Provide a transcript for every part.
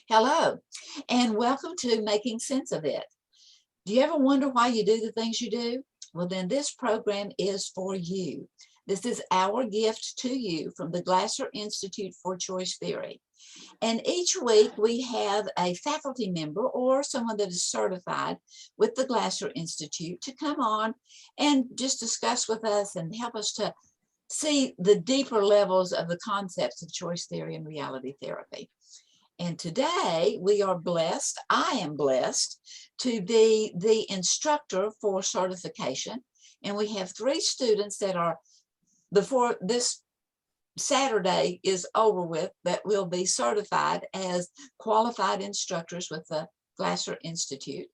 Hello, and welcome to Making Sense of It. Do you ever wonder why you do the things you do? Well, then this program is for you. This is our gift to you from the Glasser Institute for Choice Theory. And each week we have a faculty member or someone that is certified with the Glasser Institute to come on and just discuss with us and help us to see the deeper levels of the concepts of choice theory and reality therapy. And today we are blessed, I am blessed, to be the instructor for certification. And we have 3 students that are, before this Saturday is over with, that will be certified as qualified instructors with the Glasser Institute.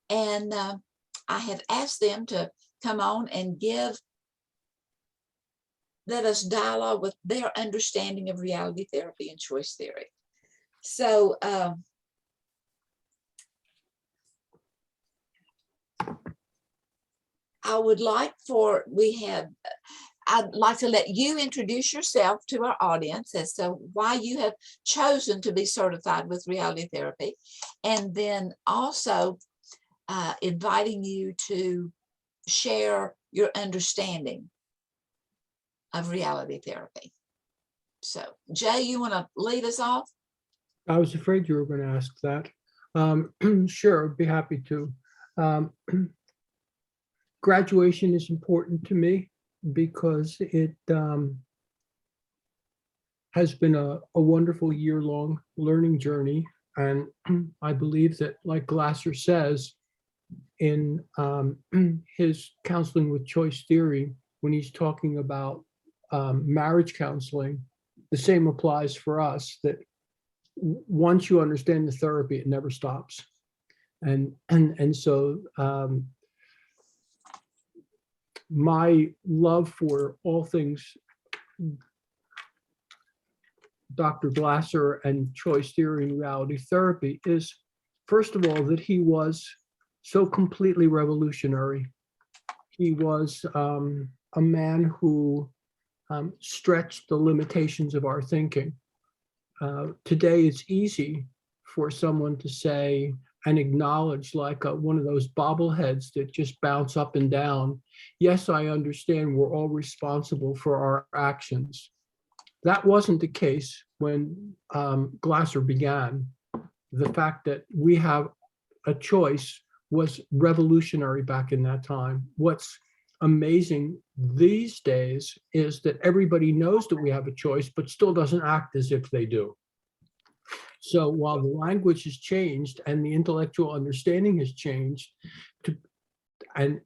And I have asked them to come on and let us dialogue with their understanding of reality therapy and choice theory. So I'd like to let you introduce yourself to our audience as to why you have chosen to be certified with reality therapy, and then also inviting you to share your understanding of reality therapy. So Jay, you want to lead us off? I was afraid you were going to ask that. Sure, I'd be happy to. Graduation is important to me because it has been a wonderful year-long learning journey. And I believe that, like Glasser says in his Counseling with Choice Theory, when he's talking about marriage counseling, the same applies for us, that once you understand the therapy, it never stops. And so my love for all things Dr. Glasser and choice theory and reality therapy is, first of all, that he was so completely revolutionary. He was a man who stretched the limitations of our thinking. Today, it's easy for someone to say and acknowledge, like one of those bobbleheads that just bounce up and down, yes, I understand we're all responsible for our actions. That wasn't the case when Glasser began. The fact that we have a choice was revolutionary back in that time. What's amazing these days is that everybody knows that we have a choice, but still doesn't act as if they do. So while the language has changed and the intellectual understanding has changed, and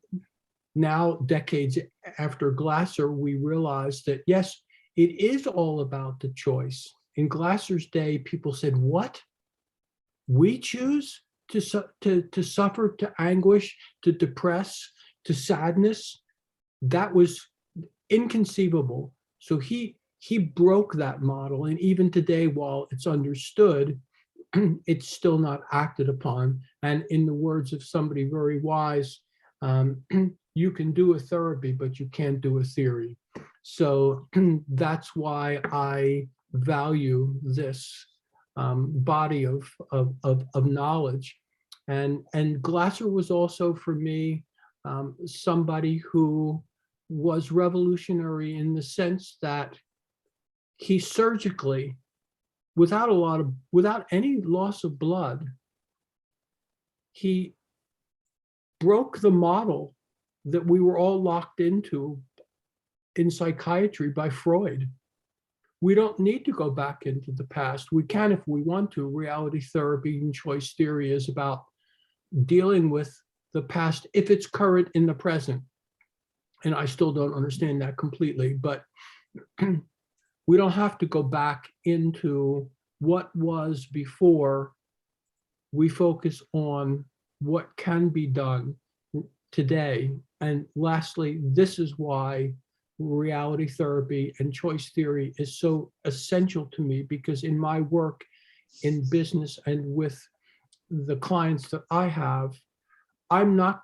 now decades after Glasser, we realize that, yes, it is all about the choice. In Glasser's day, people said, what? We choose to suffer, to anguish, to depress, to sadness? That was inconceivable. So he broke that model. And even today, while it's understood, it's still not acted upon. And in the words of somebody very wise, you can do a therapy, but you can't do a theory. So that's why I value this body of knowledge. And Glasser was also, for me, somebody who was revolutionary in the sense that he surgically, without any loss of blood, he broke the model that we were all locked into in psychiatry by Freud. We don't need to go back into the past. We can if we want to. Reality therapy and choice theory is about dealing with the past if it's current in the present. And I still don't understand that completely, but we don't have to go back into what was before. We focus on what can be done today. And lastly, this is why reality therapy and choice theory is so essential to me, because in my work in business and with the clients that I have, I'm not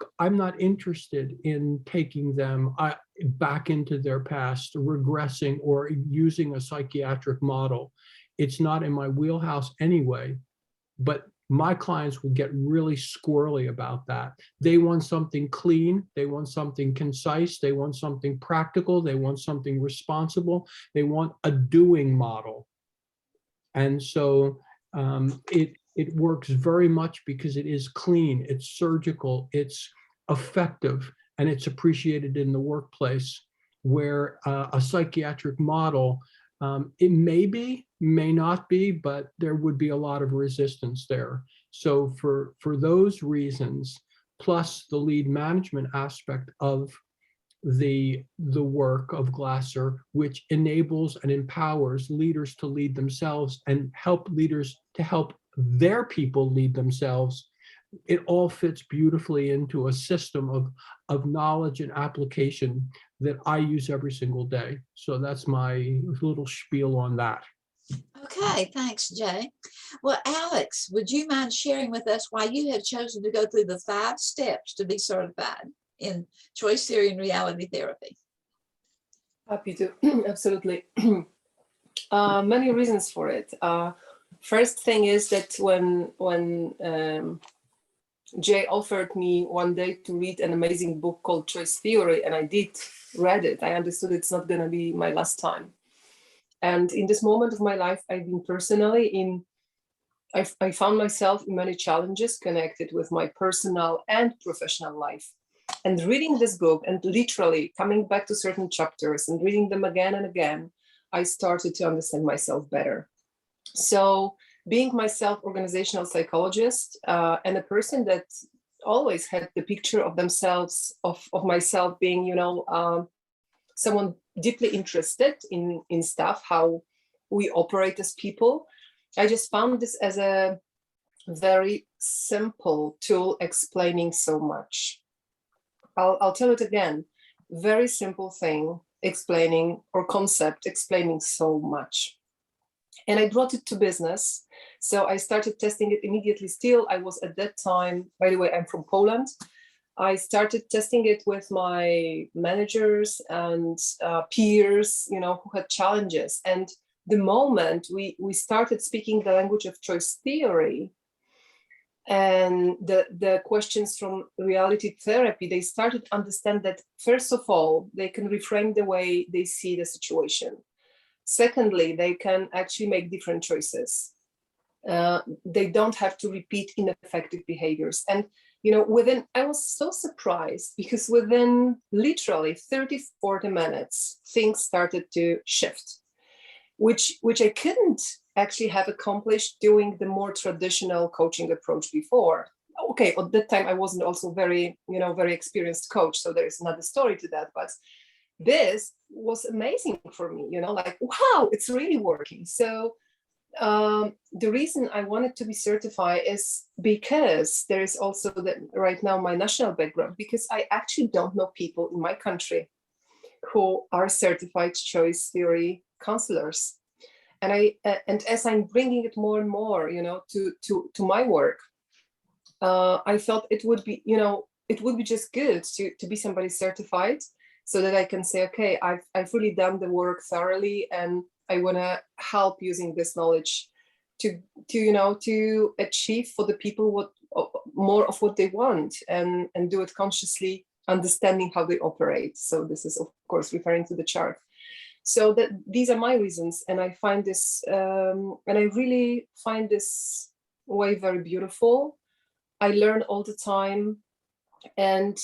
interested in taking them back into their past, regressing or using a psychiatric model. It's not in my wheelhouse anyway. but my clients will get really squirrely about that. They want something clean. They want something concise. They want something practical. They want something responsible. They want a doing model. And so it works very much because it is clean, it's surgical, it's effective, and it's appreciated in the workplace, where a psychiatric model, it may be, may not be, but there would be a lot of resistance there. So for those reasons, plus the lead management aspect of the work of Glasser, which enables and empowers leaders to lead themselves and help leaders to help their people lead themselves. It all fits beautifully into a system of knowledge and application that I use every single day. So that's my little spiel on that. Okay, thanks, Jay. Well, Alex, would you mind sharing with us why you have chosen to go through the 5 steps to be certified in choice theory and reality therapy? Happy to, absolutely. Many reasons for it. First thing is that when Jay offered me one day to read an amazing book called Choice Theory, and I read it, I understood it's not going to be my last time. And in this moment of my life, I've been personally I found myself in many challenges connected with my personal and professional life. And reading this book and literally coming back to certain chapters and reading them again and again, I started to understand myself better. So being myself organizational psychologist and a person that always had the picture of themselves, of myself being, someone deeply interested in stuff, how we operate as people, I just found this as a very simple tool explaining so much. I'll tell it again, very simple thing explaining, or concept explaining so much. And I brought it to business. So I started testing it immediately. Still, I was at that time, by the way, I'm from Poland. I started testing it with my managers and peers, who had challenges. And the moment we started speaking the language of choice theory, and the questions from reality therapy, they started to understand that, first of all, they can reframe the way they see the situation. Secondly, they can actually make different choices. They don't have to repeat ineffective behaviors. And, I was so surprised because within literally 30, 40 minutes, things started to shift, which I couldn't actually have accomplished doing the more traditional coaching approach before. Okay, at that time I wasn't also very experienced coach, so there's another story to that, but this was amazing for me, like, wow, it's really working. So the reason I wanted to be certified is because there is also that right now my national background, because I actually don't know people in my country who are certified choice theory counselors. And as I'm bringing it more and more, to my work, I felt it would be just good to be somebody certified, so that I can say, okay, I've really done the work thoroughly, and I want to help using this knowledge to achieve for the people what more of what they want, and do it consciously, understanding how they operate. So this is, of course, referring to the chart. So that these are my reasons, and I find this, and I really find this way very beautiful. I learn all the time, and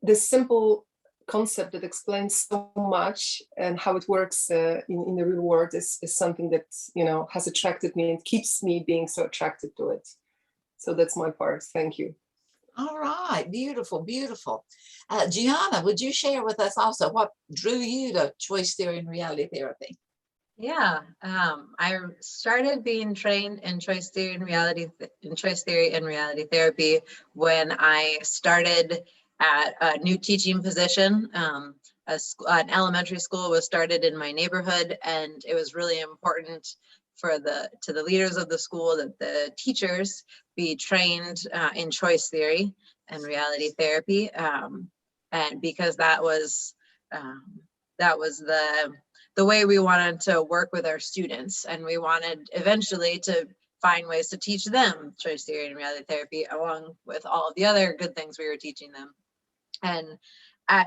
this simple concept that explains so much and how it works in the real world is something that has attracted me and keeps me being so attracted to it. So that's my part. Thank you. All right, beautiful, beautiful. Gianna, would you share with us also what drew you to choice theory and reality therapy? Yeah, I started being trained in choice theory and reality therapy when I started at a new teaching position. An elementary school was started in my neighborhood, and it was really important to the leaders of the school that the teachers be trained in choice theory and reality therapy, and because that was the way we wanted to work with our students, and we wanted eventually to find ways to teach them choice theory and reality therapy along with all of the other good things we were teaching them. And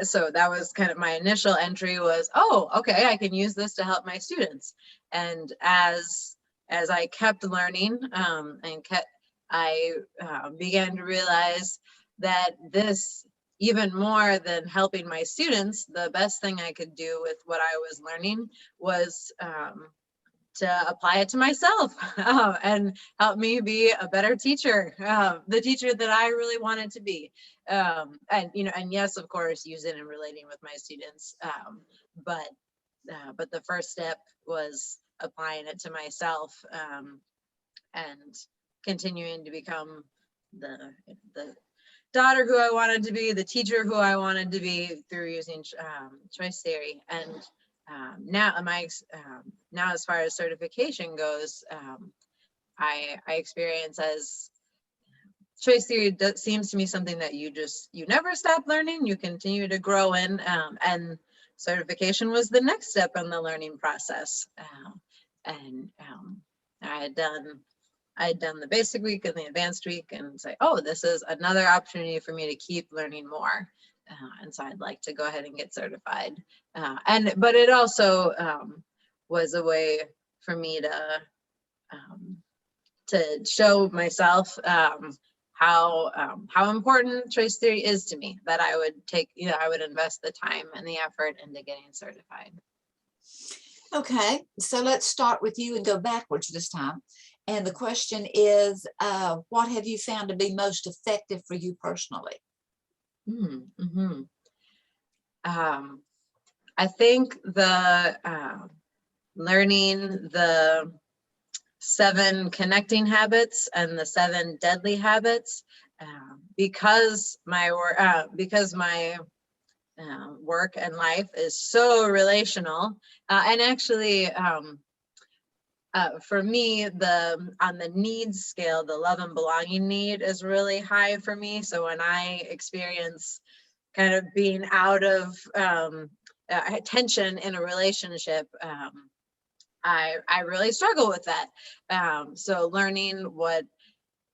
so that was kind of my initial entry was, oh, okay, I can use this to help my students. And as I kept learning I began to realize that this, even more than helping my students, the best thing I could do with what I was learning was to apply it to myself and help me be a better teacher, the teacher that I really wanted to be. And yes, of course, use it in relating with my students. But the first step was applying it to myself and continuing to become the daughter who I wanted to be, the teacher who I wanted to be through using choice theory. And now as far as certification goes, I experience as choice theory seems to me something that you never stop learning, you continue to grow in, and certification was the next step in the learning process. I had done the basic week and the advanced week and say, oh, this is another opportunity for me to keep learning more. And so I'd like to go ahead and get certified. But it also was a way for me to show myself how important choice theory is to me, that I would invest the time and the effort into getting certified. Okay, so let's start with you and go backwards this time. And the question is, what have you found to be most effective for you personally? I think the learning the 7 connecting habits and the 7 deadly habits, because my work and life is so relational, and actually for me, on the needs scale, the love and belonging need is really high for me. So when I experience kind of being out of tension in a relationship, I really struggle with that. So learning what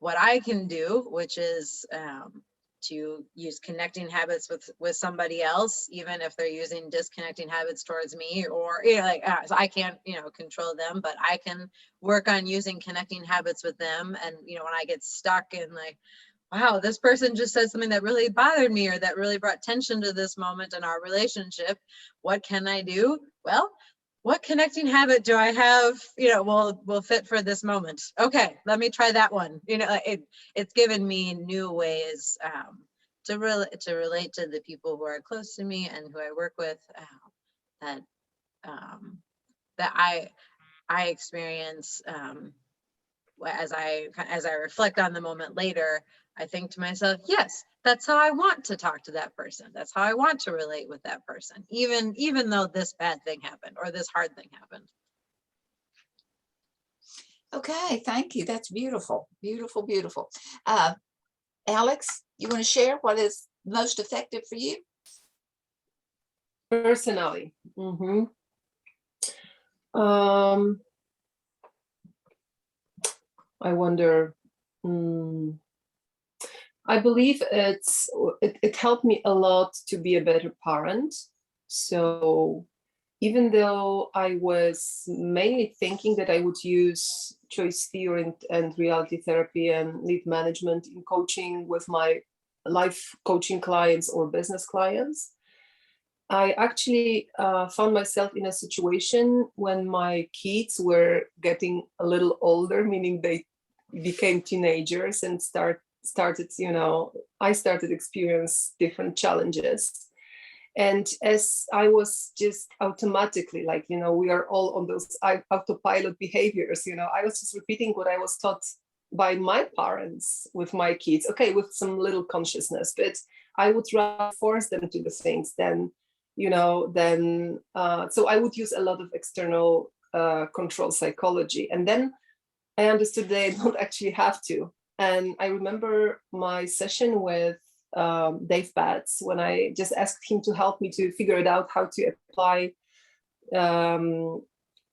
I can do, which is to use connecting habits with somebody else, even if they're using disconnecting habits towards me, or so I can't control them, but I can work on using connecting habits with them. And when I get stuck in like, wow, this person just said something that really bothered me or that really brought tension to this moment in our relationship, what can I do? Well, what connecting habit do I have, will fit for this moment? Okay, let me try that one. It's given me new ways to relate to the people who are close to me and who I work with, that I experience as I reflect on the moment later. I think to myself, yes, that's how I want to talk to that person. That's how I want to relate with that person, even though this bad thing happened or this hard thing happened. Okay, thank you. That's beautiful, beautiful, beautiful. Alex, you want to share what is most effective for you? Personally, I wonder. I believe it helped me a lot to be a better parent. So even though I was mainly thinking that I would use choice theory and reality therapy and lead management in coaching with my life coaching clients or business clients, I actually found myself in a situation when my kids were getting a little older, meaning they became teenagers and I started experience different challenges. And as I was just automatically, we are all on those autopilot behaviors, I was just repeating what I was taught by my parents with my kids, okay, with some little consciousness, but I would rather force them to do things than, so I would use a lot of external control psychology. And then I understood that I don't actually have to. And I remember my session with Dave Batts when I just asked him to help me to figure it out how to apply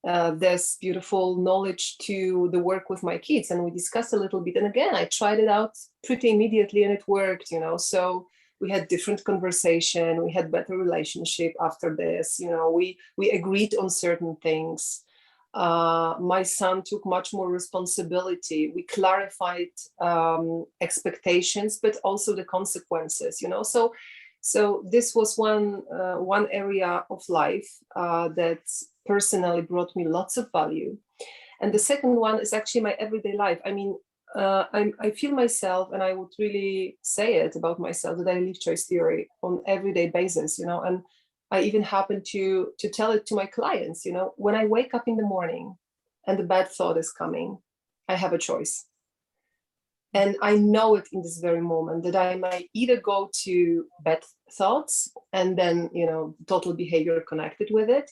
this beautiful knowledge to the work with my kids, and we discussed a little bit. And again, I tried it out pretty immediately, and it worked. So we had different conversation, we had better relationship after this. We agreed on certain things. My son took much more responsibility. We clarified expectations, but also the consequences. So this was one area of life that personally brought me lots of value. And the second one is actually my everyday life. I mean, I feel myself, and I would really say it about myself, that I live choice theory on everyday basis, and I even happen to tell it to my clients, when I wake up in the morning and the bad thought is coming, I have a choice. And I know it in this very moment that I might either go to bad thoughts and then, total behavior connected with it,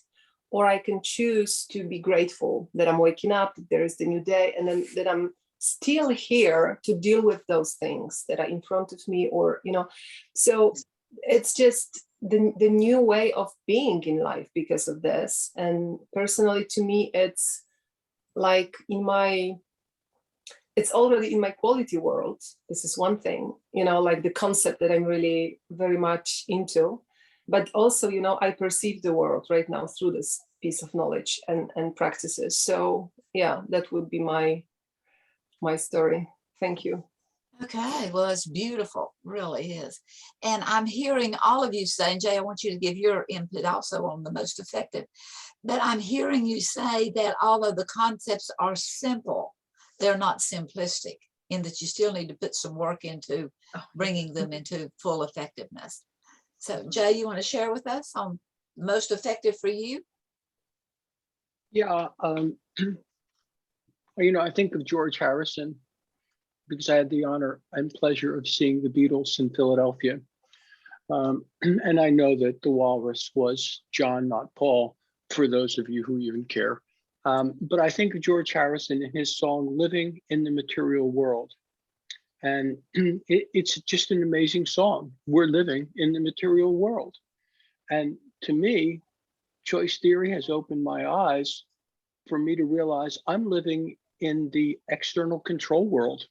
or I can choose to be grateful that I'm waking up, that there is the new day, and then that I'm still here to deal with those things that are in front of me, or, so it's just the new way of being in life because of this. And personally, to me, it's like it's already in my quality world. This is one thing, like the concept that I'm really very much into, but also, I perceive the world right now through this piece of knowledge and practices. So yeah, that would be my story. Thank you. Okay, well, it's beautiful, really is. And I'm hearing all of you saying, Jay, I want you to give your input also on the most effective, but I'm hearing you say that although the concepts are simple, they're not simplistic, in that you still need to put some work into bringing them into full effectiveness. So Jay, you want to share with us on most effective for you? Yeah, I think of George Harrison because I had the honor and pleasure of seeing the Beatles in Philadelphia. And I know that the walrus was John, not Paul, for those of you who even care. But I think of George Harrison in his song, Living in the Material World. And it's just an amazing song. We're living in the material world. And to me, choice theory has opened my eyes for me to realize I'm living in the external control world.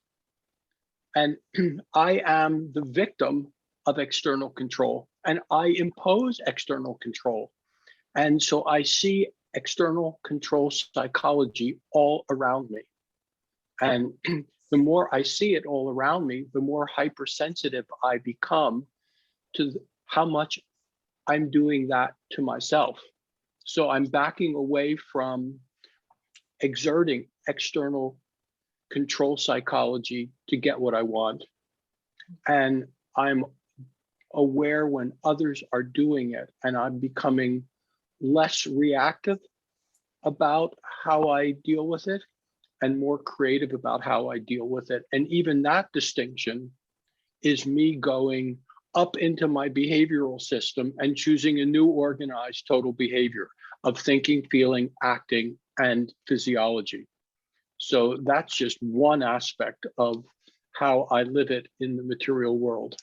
And I am the victim of external control, and I impose external control. And so I see external control psychology all around me. And the more I see it all around me, the more hypersensitive I become to how much I'm doing that to myself. So I'm backing away from exerting external control psychology to get what I want. And I'm aware when others are doing it, and I'm becoming less reactive about how I deal with it and more creative about how I deal with it. And even that distinction is me going up into my behavioral system and choosing a new organized total behavior of thinking, feeling, acting, and physiology. So that's just one aspect of how I live it in the material world.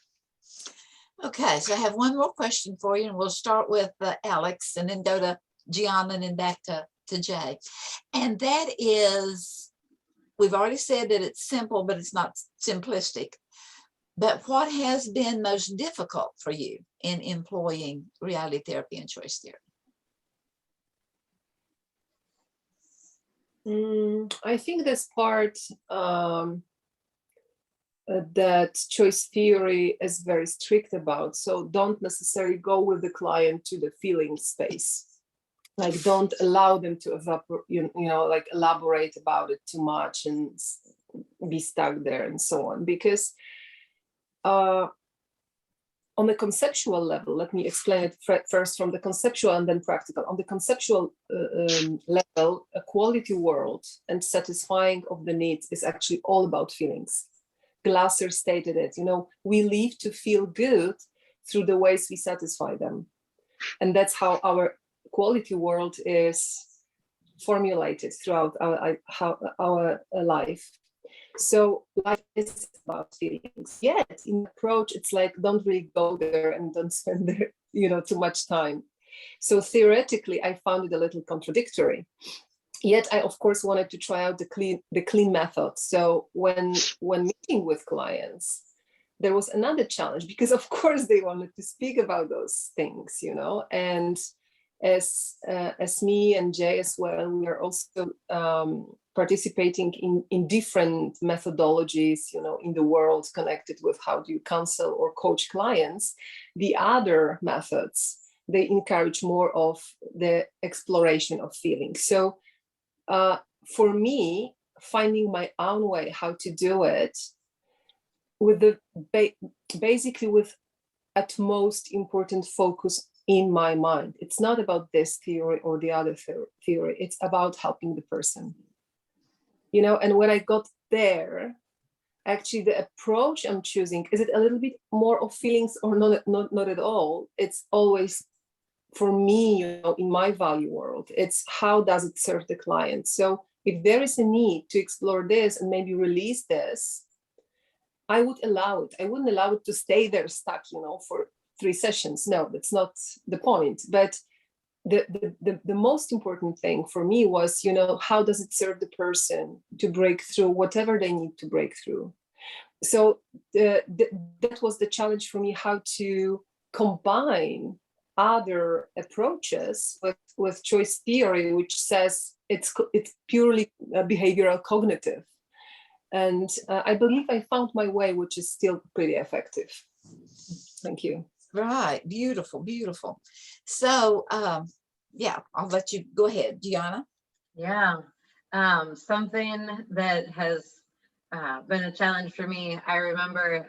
Okay, so I have one more question for you, and we'll start with Alex and then go to Gianna and then back to Jay. And that is, we've already said that it's simple, but it's not simplistic. But what has been most difficult for you in employing reality therapy and choice theory? I think this part that choice theory is very strict about. So don't necessarily go with the client to the feeling space. Like, don't allow them to like elaborate about it too much and be stuck there and so on. Because on the conceptual level, let me explain it first from the conceptual and then practical. On the conceptual level, a quality world and satisfying of the needs is actually all about feelings. Glasser stated it, we live to feel good through the ways we satisfy them. And that's how our quality world is formulated throughout our life. So life is about feelings. Yet in approach, it's like, don't really go there and don't spend there, too much time. So theoretically, I found it a little contradictory. Yet I, of course, wanted to try out the clean method. So when meeting with clients, there was another challenge because, of course, they wanted to speak about those things, you know. And as me and Jay as well, we are also participating in different methodologies, you know, in the world connected with how do you counsel or coach clients. The other methods, they encourage more of the exploration of feelings. So for me, finding my own way how to do it with the basically with at most important focus in my mind. It's not about this theory or the other theory. It's about helping the person. You know, and when I got there, actually the approach I'm choosing, is it a little bit more of feelings or not at all? It's always, for me, you know, in my value world, it's how does it serve the client? So if there is a need to explore this and maybe release this, I would allow it. I wouldn't allow it to stay there stuck, you know, for 3 sessions. No, that's not the point. But the most important thing for me was, you know, how does it serve the person to break through whatever they need to break through? So that was the challenge for me, how to combine other approaches with choice theory, which says it's purely behavioral cognitive. And I believe I found my way, which is still pretty effective. Thank you. Right. Beautiful, beautiful. So, yeah, I'll let you go ahead, Gianna. Yeah, something that has been a challenge for me. I remember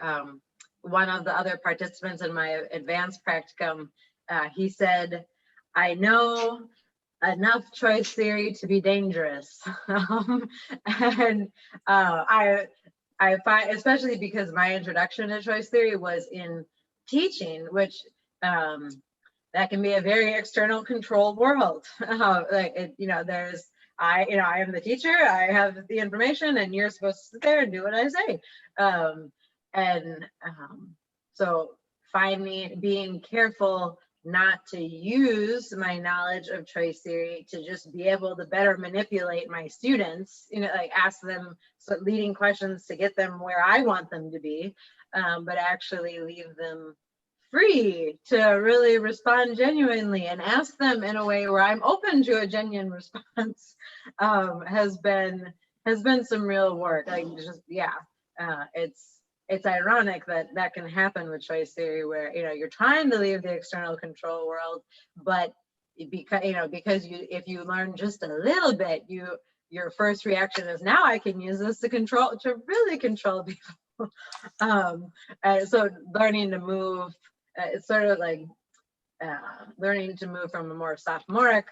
one of the other participants in my advanced practicum, he said, I know enough choice theory to be dangerous. And I find, especially because my introduction to choice theory was in teaching, which that can be a very external controlled world. Like, you know, there's, I am the teacher, I have the information, and you're supposed to sit there and do what I say. So being careful not to use my knowledge of choice theory to just be able to better manipulate my students, you know, like ask them leading questions to get them where I want them to be, but actually leave them free to really respond genuinely and ask them in a way where I'm open to a genuine response, has been some real work. Like, just, yeah, it's ironic that can happen with choice theory, where, you know, you're trying to leave the external control world, but because if you learn just a little bit, your first reaction is, now I can use this to really control people. And so learning to move, it's sort of like learning to move from a more sophomoric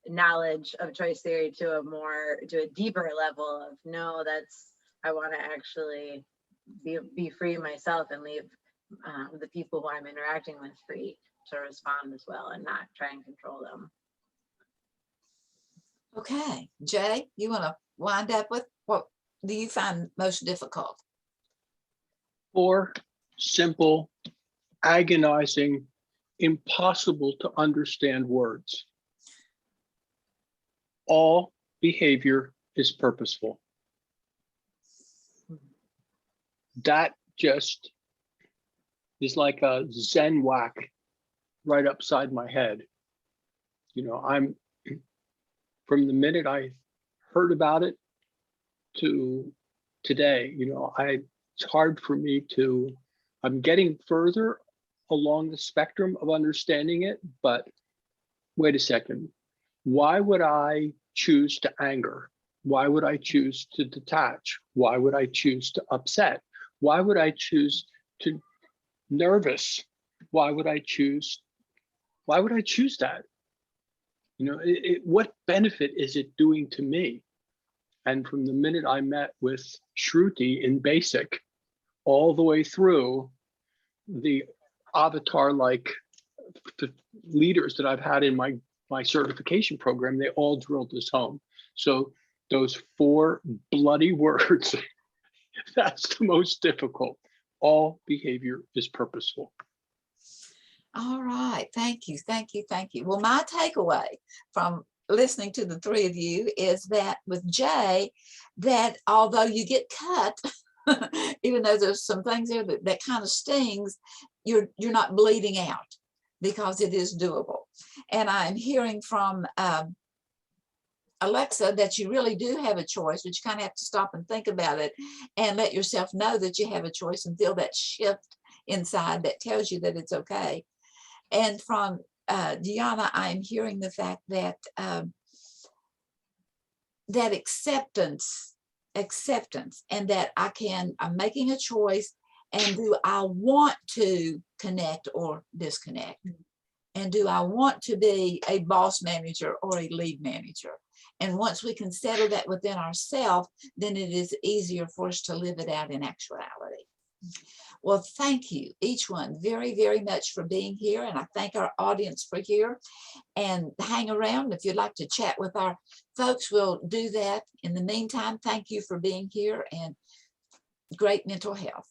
knowledge of choice theory to a deeper level of, no, I want to actually be free myself and leave the people who I'm interacting with free to respond as well, and not try and control them. Okay, Jay, you want to wind up with what do you find most difficult? 4 simple, agonizing, impossible to understand words. All behavior is purposeful. That just is like a Zen whack right upside my head. You know, from the minute I heard about it to today, you know, it's hard for me I'm getting further along the spectrum of understanding it, but wait a second. Why would I choose to anger? Why would I choose to detach? Why would I choose to upset? Why would I choose to nervous? Why would I choose that? You know, what benefit is it doing to me? And from the minute I met with Shruti in basic, all the way through the avatar-like leaders that I've had in my certification program, they all drilled this home. So those 4 bloody words, that's the most difficult. All behavior is purposeful. All right, thank you, thank you, thank you. Well, my takeaway from listening to the three of you is that with Jay, that although you get cut, even though there's some things there that kind of stings, you're not bleeding out because it is doable. And I'm hearing from Alexa that you really do have a choice, but you kind of have to stop and think about it and let yourself know that you have a choice and feel that shift inside that tells you that it's okay. And from Deanna, I'm hearing the fact that that acceptance, and that I'm making a choice, and do I want to connect or disconnect? And do I want to be a boss manager or a lead manager? And once we can settle that within ourselves, then it is easier for us to live it out in actuality. Well, thank you, each one, very, very much for being here. And I thank our audience for here. And hang around. If you'd like to chat with our folks, we'll do that. In the meantime, thank you for being here, and great mental health.